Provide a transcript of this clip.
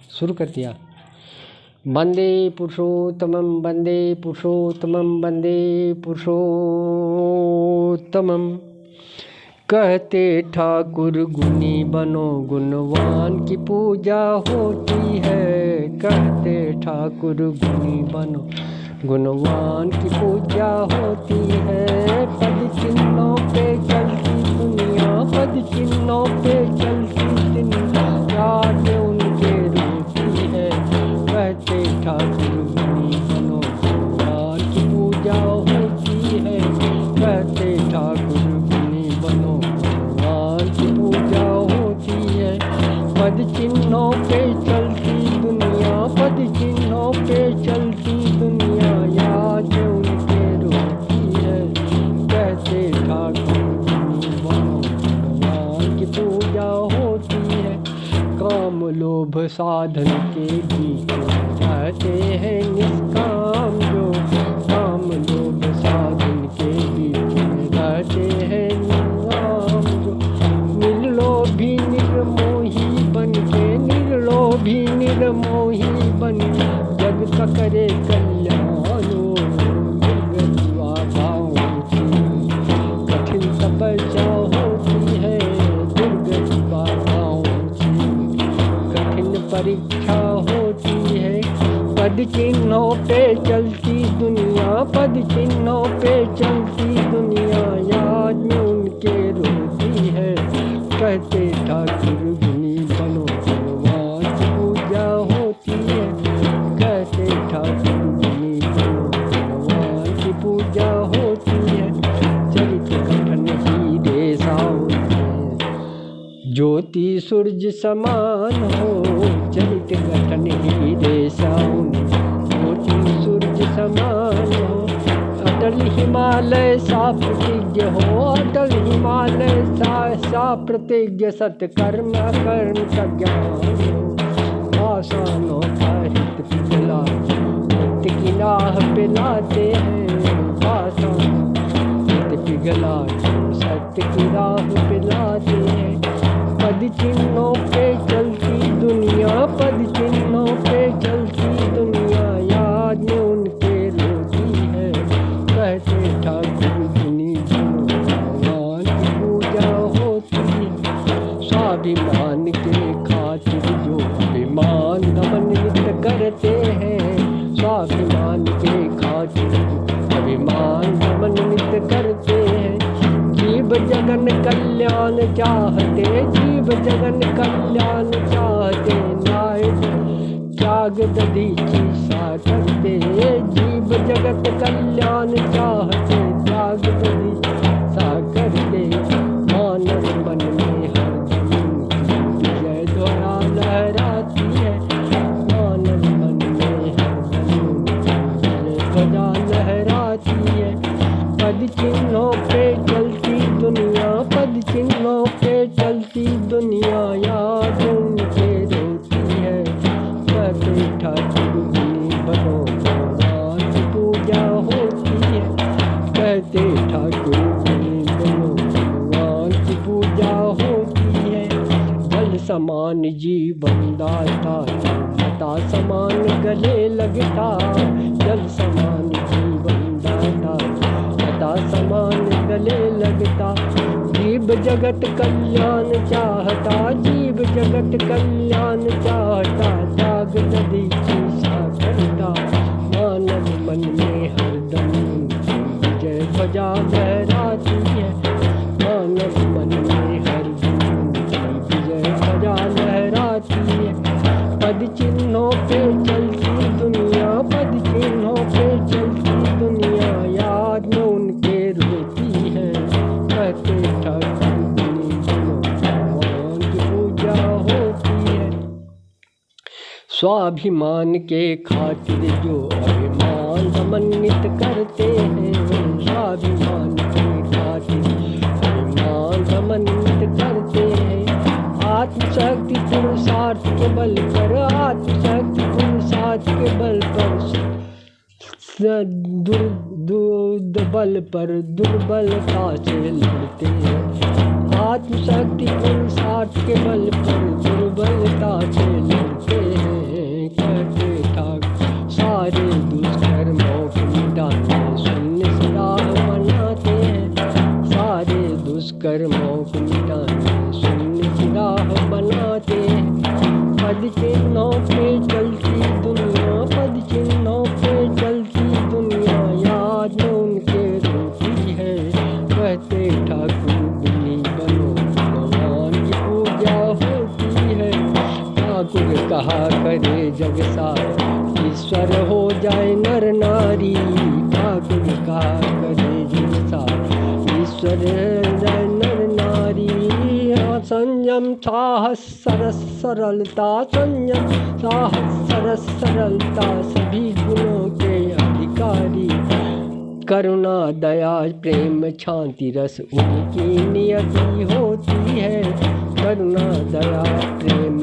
शुरू कर दिया। वंदे पुरुषोत्तमं वंदे पुरुषोत्तमं वंदे पुरुषोत्तमं। कहते ठाकुर गुणी बनो गुणवान की पूजा होती है। कहते ठाकुर गुणी बनो गुणवान की पूजा होती है। पद चिन्हों पे चलती दुनिया, पद चिन्हों पे चलती दुनिया, याद उनके रोती है। कहते ठाकुर गुणी बनो गुणवान की पूजा होती है। कहते ठाकुर गुणी बनो गुणवान की पूजा होती है। पद चिन्हों पे चलती दुनिया, पद चिन्हों पे चलती दुनिया, याद उनके रोती है। कहते ठाकुर गुणी बनो गुणवान की पूजा होती है। काम लोभ साधन के बीच रहते हैं निष्काम जो, काम लोभ साधन के बीच में रहते हैं निष्काम जो। निर्लोभी निर्मोही बन के, निर्लोभी निर्मोही बन के जग का करे कल्याण। दुर्गति बाधाओं की कठिन तपस्या होती है। दुर्गति बाधाओं की कठिन परीक्षा होती है। पद चिन्हों पे चलती दुनिया, पद चिन्हों पे चलती दुनिया, याद में उनके रोती है। कहते ठाकुर गुणी बनो गुणवान की पूजा होती है। कहते ठाकुर गुणी बनो गुणवान की पूजा होती है। चरित्र गठन हीरे सावन ज्योति सूरज समान हो। चरित्र गठन हीरे सावन ज्योति सूरज समान हो। अटल हिमालय सा प्रतिज्ञ हो, अटल हिमालय सा प्रतिज्ञ। सत्कर्म अकर्म का ज्ञान हो। आसानों का हित पिघला सत्य की राह पे लाते हैं। आसानों हित पिघला सत्य की राह पे लाते हैं। पद चिन्हों पे चलती दुनिया, पद चिन्हों पे चलती दुनिया, याद में उनके रोती है। कहते ठाकुर गुणी बनो गुणवान की पूजा होती है। स्वाभिमान के खातिर जो अभिमान दमनित करते हैं, स्वाभिमान के खातिर अभिमान दमनित करते हैं। जीव जगन कल्याण चाहते, जीव जगन कल्याण चाहते, नाय त्याग दधीची सा करते। जीव जगत कल्याण चाहते, त्याग दधीची सा करते। मानव मन में हरदम विजय ध्वजा लहराती है। मानव मन में हरदम विजय ध्वजा लहराती है। पद चिन्हों पे चलती दुनिया, पद चिन्हों पे चलती दुनिया, याद उनके रोती है। कहते ठाकुर गुणी बनो गुणवान की पूजा होती है। कहते ठाकुर गुणी बनो गुणवान की पूजा होती है। जल समान जीवन दाता, दाता समान गले लगता। जल समान जीवन दाता, दाता समान गले लगता। जीव जगत कल्याण चाहता, जीव जगत कल्याण चाहता, त्याग दधीची सा करता। मानव मन में हरदम विजय ध्वजा लहराती है। मानव मन में हरदम विजय ध्वजा लहराती है। पद चिन्हों पे चलती दुनिया, पद चिन्हों पे चलती दुनिया, याद में उनके रोती है। कहते ठाकुर गुणी बनो गुणवान की पूजा होती है। स्वाभिमान के खातिर जो अभिमान दमनित करते हैं, स्वाभिमान के खातिर अभिमान दमनित करते हैं। आत्मशक्ति पुरुषार्थ के बल पर, आत्मशक्ति पुरुषार्थ के बल पर बल पर दुर्बलता से लड़ते हैं। आत्मशक्ति पुरुषार्थ के बल पर दुर्बल जाते हैं। पद चिन्हों पे चलती दुनिया, पद चिन्हों पे चलती दुनिया, याद में उनके रोती है। कहते ठाकुर बिन्नी बनो, भगवान की पूजा होती है। ठाकुर कहा करे जग सारा, ईश्वर हो जाए नर नारी। ठाकुर कहा करे जग सारा, ईश्वर हो जाए नर नारी। संयम साहस सरस सरलता, संयम साहस सरस सरलता, सभी गुणों के अधिकारी। करुणा दया प्रेम शांति रस उनकी नियति होती है। करुणा दया प्रेम